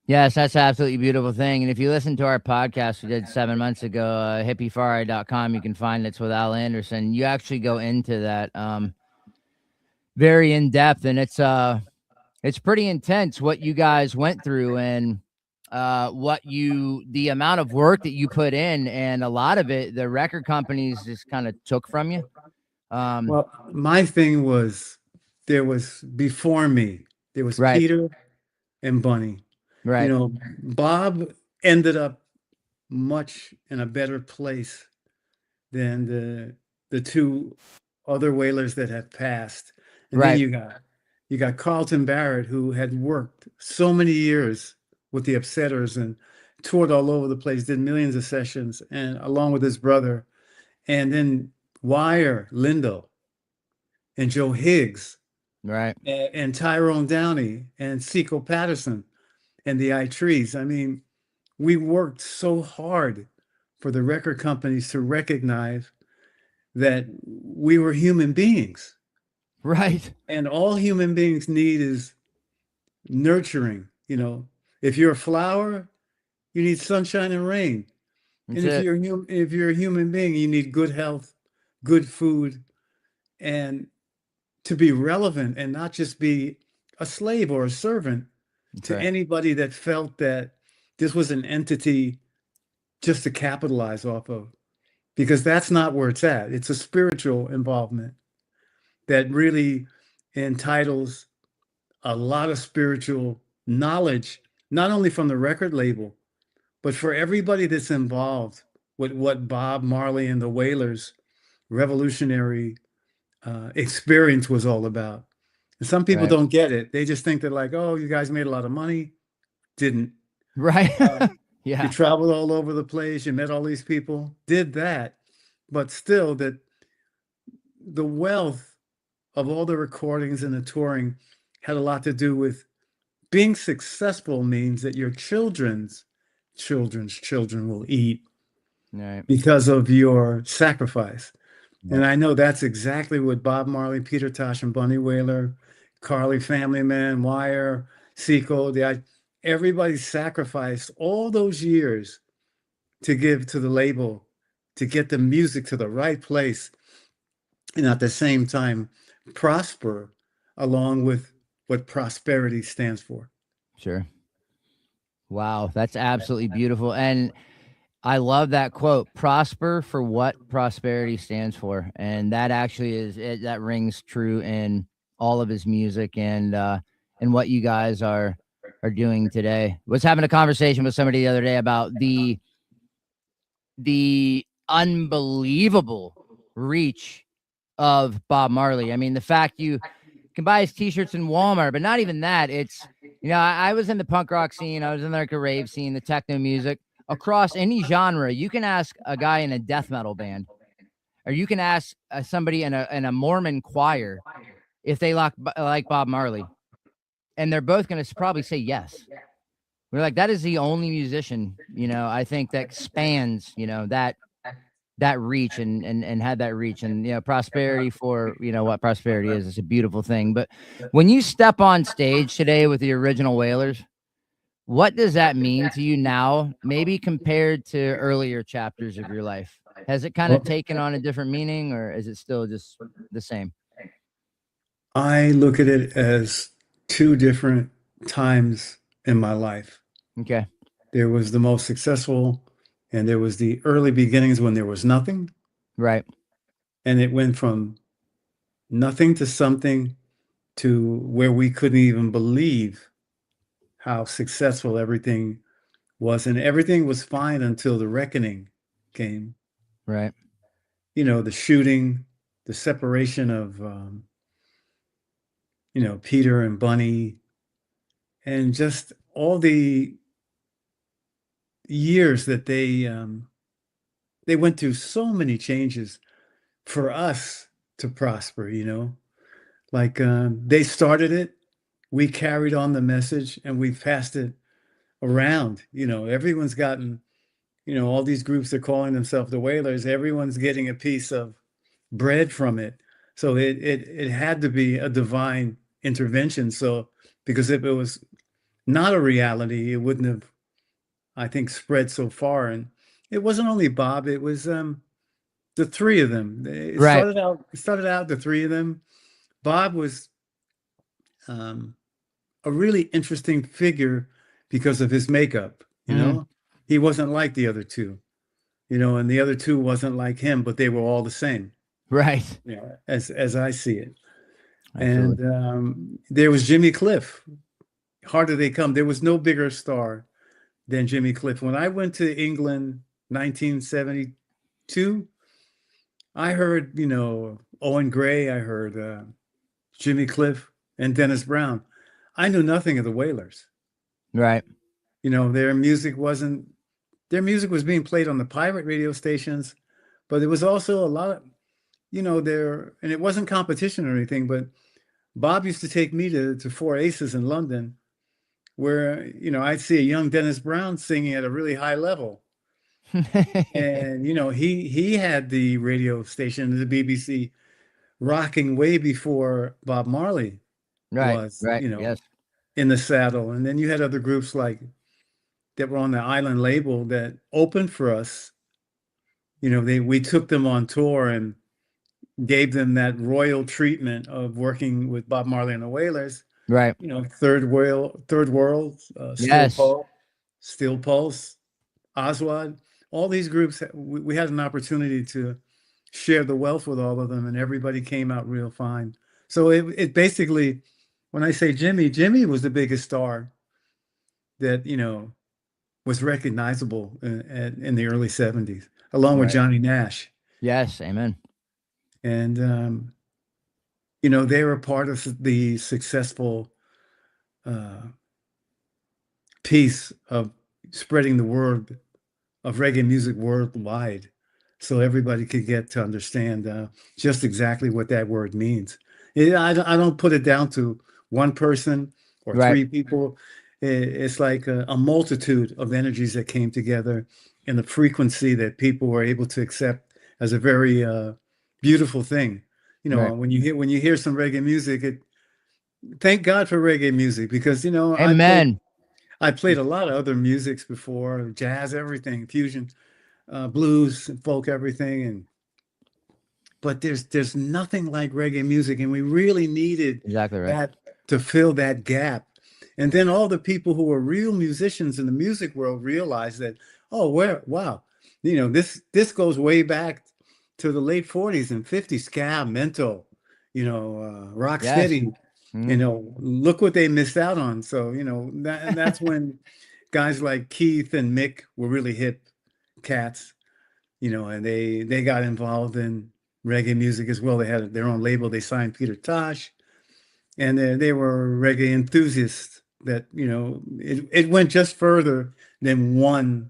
Yes, that's an absolutely beautiful thing. And if you listen to our podcast we did 7 months ago, hippiefarri.com, you can find it's with Al Anderson. You actually go into that very in depth, and it's pretty intense what you guys went through and the amount of work that you put in, and a lot of it the record companies just kind of took from you. Um, Well, my thing was there was before me, there was right, Peter and Bunny. You right, know, Bob ended up much in a better place than the two other whalers that have passed. And then right. you got Carlton Barrett, who had worked so many years with the Upsetters and toured all over the place, did millions of sessions, and along with his brother, and then Wire Lindo and Joe Higgs Right. and Tyrone Downey and Seco Patterson and the I Trees. I mean, we worked so hard for the record companies to recognize that we were human beings. Right. And all human beings need is nurturing. You know, if you're a flower, you need sunshine and rain. That's And it. if you're a human being, you need good health, good food, and to be relevant and not just be a slave or a servant That's to right. anybody that felt that this was an entity just to capitalize off of, because that's not where it's at. It's a spiritual involvement that really entitles a lot of spiritual knowledge, not only from the record label, but for everybody that's involved with what Bob Marley and the Wailers revolutionary experience was all about. And some people Right. don't get it. They just think that, like, oh, you guys made a lot of money. Didn't. Right. You Yeah. traveled all over the place. You met all these people. Did that. But still, that the wealth of all the recordings and the touring had a lot to do with being successful means that your children's children will eat Right. because of your sacrifice. And Right. I know that's exactly what Bob Marley, Peter Tosh, and Bunny Wailer, Carly Family Man, Wire, Seco, everybody sacrificed all those years to give to the label, to get the music to the right place, and at the same time prosper along with what prosperity stands for. Sure. Wow, that's absolutely beautiful. And I love that quote, prosper for what prosperity stands for. And that actually that rings true in all of his music and what you guys are doing today. Was having a conversation with somebody the other day about the unbelievable reach of Bob Marley. I mean, the fact you can buy his t-shirts in Walmart, but not even that. It's I was in the punk rock scene, I was in like a rave scene, the techno music across any genre. You can ask a guy in a death metal band, or you can ask somebody in a Mormon choir if they like Bob Marley, and they're both going to probably say yes. We're like, that is the only musician, I think that spans, that reach and had that reach and prosperity for what prosperity is. It's a beautiful thing. But when you step on stage today with the original Wailers, what does that mean to you now, maybe compared to earlier chapters of your life? Has it kind of Well, taken on a different meaning, or is it still just the same? I look at it as two different times in my life. Okay. There was the most successful, and there was the early beginnings when there was nothing. Right. And it went from nothing to something to where we couldn't even believe how successful everything was. And everything was fine until the reckoning came. Right. You know, the shooting, the separation of, Peter and Bunny, and just all the years that they went through so many changes for us to prosper, like they started it, we carried on the message, and we passed it around. Everyone's gotten, all these groups are calling themselves the Whalers. Everyone's getting a piece of bread from it. So it had to be a divine intervention. So because if it was not a reality, it wouldn't have, I think, spread so far. And it wasn't only Bob, it was the three of them. Right. It started out the three of them. Bob was um, a really interesting figure because of his makeup, you Mhm. know? He wasn't like the other two, you know, and the other two wasn't like him, but they were all the same, Right. you know, as I see it. Absolutely. And there was Jimmy Cliff. Harder they come. There was no bigger star than Jimmy Cliff. When I went to England, 1972, I heard, you know, Owen Gray, I heard Jimmy Cliff and Dennis Brown. I knew nothing of the Wailers. Right. You know, their music was being played on the pirate radio stations, but there was also a lot of, you know, and it wasn't competition or anything, but Bob used to take me to Four Aces in London, where, you know, I'd see a young Dennis Brown singing at a really high level. And, you know, he had the radio station, the BBC, rocking way before Bob Marley Right. was, Right. you know, Yes. in the saddle. And then you had other groups like that were on the Island label that opened for us. You know, we took them on tour and gave them that royal treatment of working with Bob Marley and the Wailers. Right. You know, Third World, Yes. Steel Pulse, Oswald, all these groups. We had an opportunity to share the wealth with all of them, and everybody came out real fine. So it basically, when I say Jimmy was the biggest star that, you know, was recognizable in the early 70s, along with Right. Johnny Nash. Yes. Amen. And, you know, they were part of the successful uh, piece of spreading the word of reggae music worldwide, so everybody could get to understand just exactly what that word means. I don't put it down to one person or Right. three people. It's like a multitude of energies that came together in the frequency that people were able to accept as a very beautiful thing. You know, Right. when you hear some reggae music, thank God for reggae music, because, you know, Amen. I played a lot of other musics before, jazz, everything, fusion, blues, folk, everything, and but there's nothing like reggae music, and we really needed Exactly right. that to fill that gap. And then all the people who were real musicians in the music world realized that, oh, wow, you know, this goes way back to the late 40s and 50s, ska, mento, you know, rock Yes. steady. You Mhm. know, look what they missed out on. So, you know, that's when guys like Keith and Mick were really hip cats, you know, and they got involved in reggae music as well. They had their own label. They signed Peter Tosh, and they were reggae enthusiasts. That, you know, it went just further than one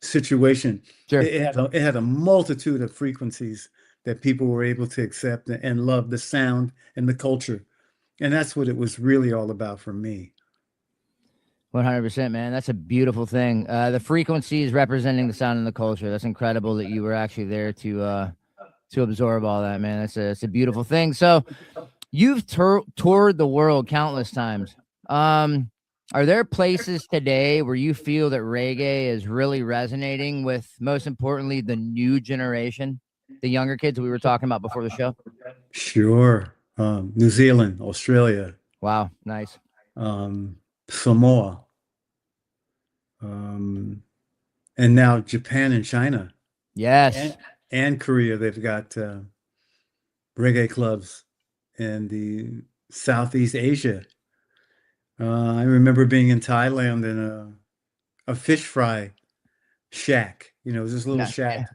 situation. Sure. It had a multitude of frequencies that people were able to accept and love the sound and the culture, and that's what it was really all about for me. 100%, man. That's a beautiful thing. The frequencies representing the sound and the culture. That's incredible that you were actually there to absorb all that, man. It's a beautiful thing. So you've toured the world countless times. Um, are there places today where you feel that reggae is really resonating with, most importantly, the new generation, the younger kids we were talking about before the show? Sure. New Zealand, Australia, Wow, nice. Samoa, um, and now Japan and China Yes. and, and Korea. They've got reggae clubs in the Southeast Asia. I remember being in Thailand in a fish fry shack. You know, it was this little No, yeah. shack,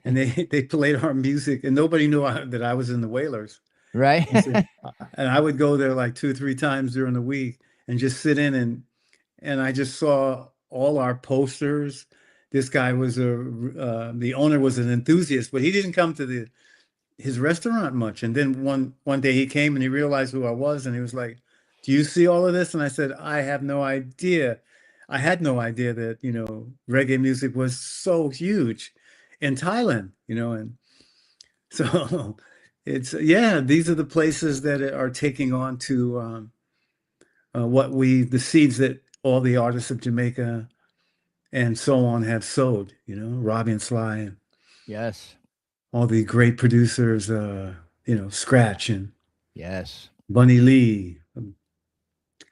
and they played our music, and nobody knew that I was in the Wailers. Right. And so, and I would go there like 2 or 3 times during the week and just sit in, and I just saw all our posters. This guy was the owner was an enthusiast, but he didn't come to his restaurant much. And then one day he came and he realized who I was, and he was like, "Do you see all of this?" And I said, "I have no idea. I had no idea that, you know, reggae music was so huge in Thailand, you know." And so it's, yeah, these are the places that are taking on to the seeds that all the artists of Jamaica and so on have sowed, Robbie and Sly and Yes. all the great producers, Scratch and Yes. Bunny Lee,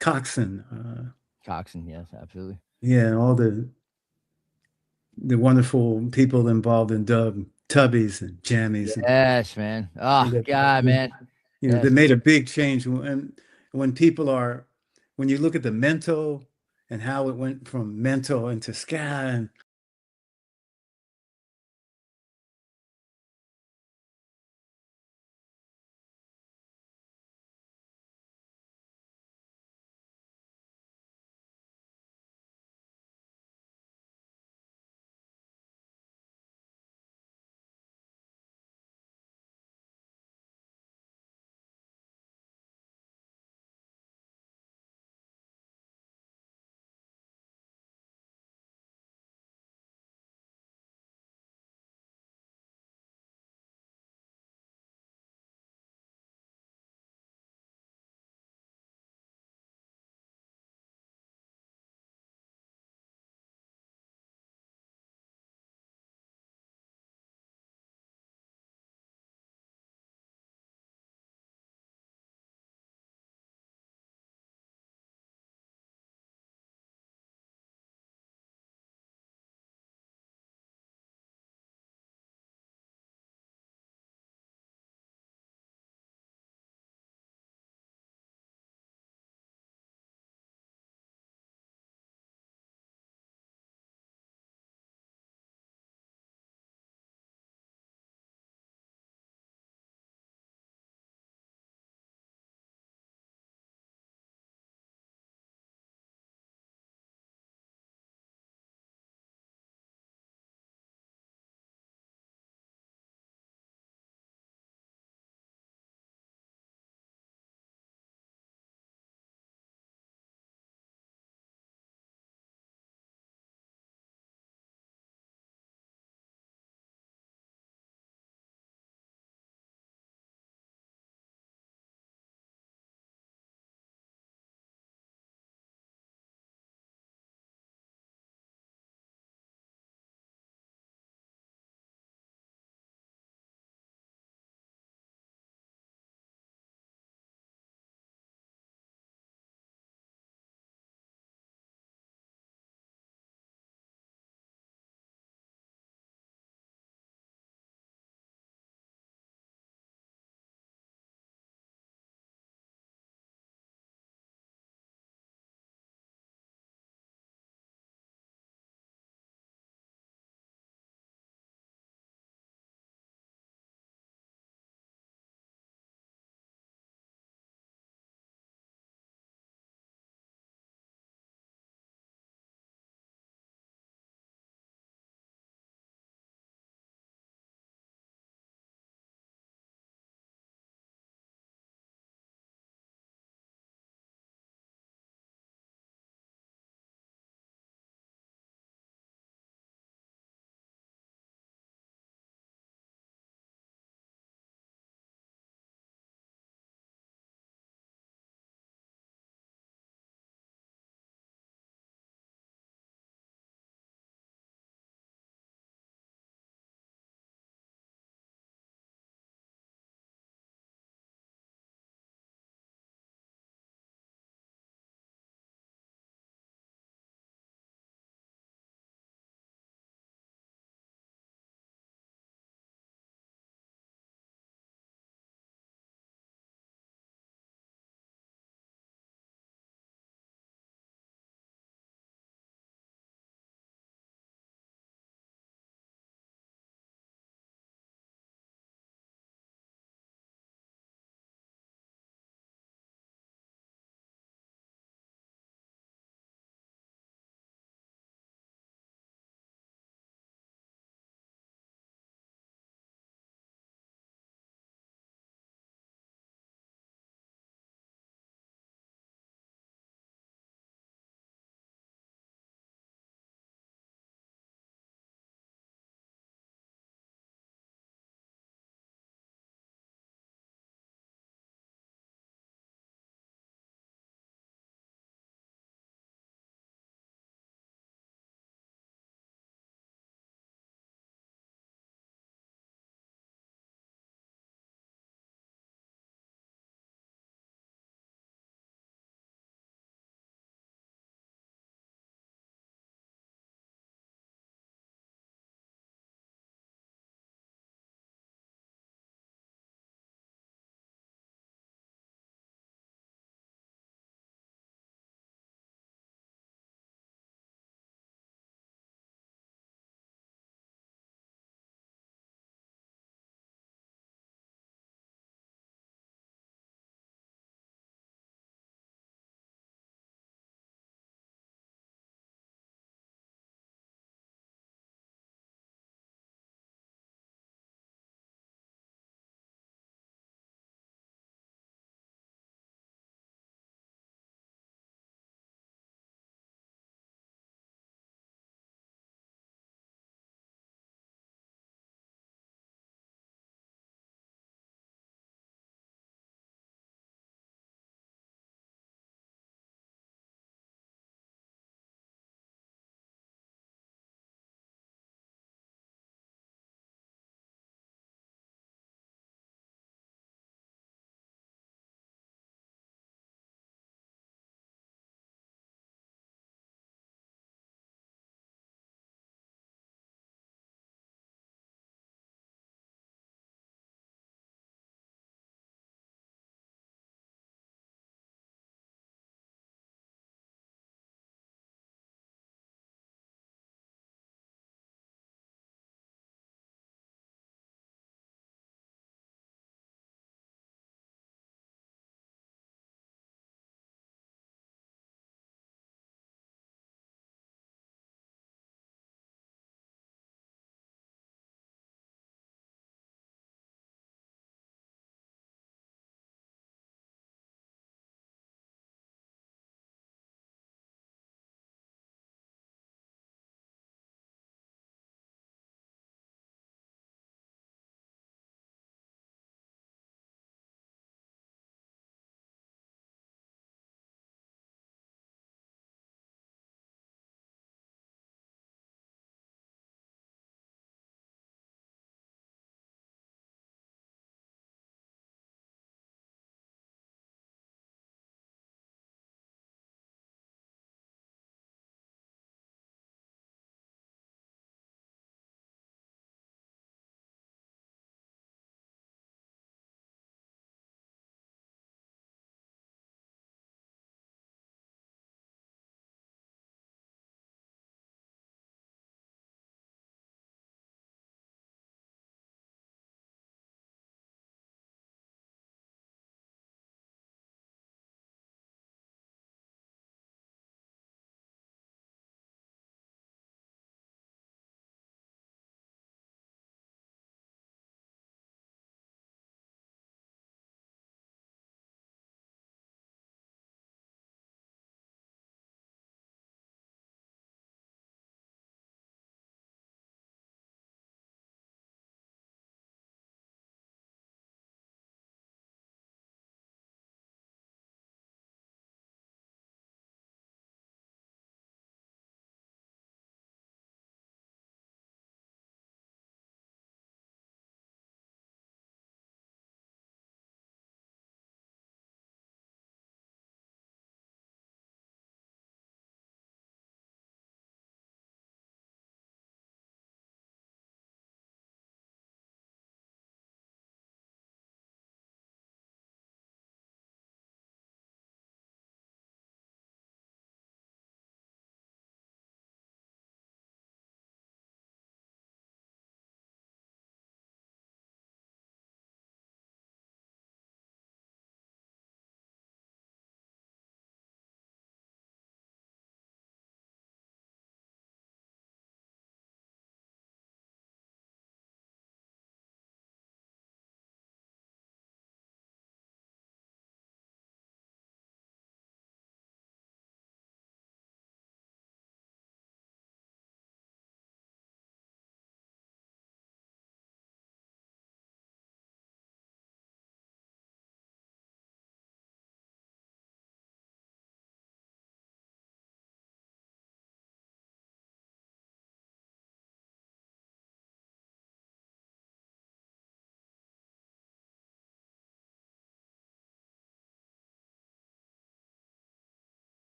Coxon, Coxon. Yes, absolutely. yeah, all the wonderful people involved in dub, Tubbies and Jammies, Yes, man. Oh, and God, man. they Yes. made a big change. And when you look at the mental and how it went from mental into ska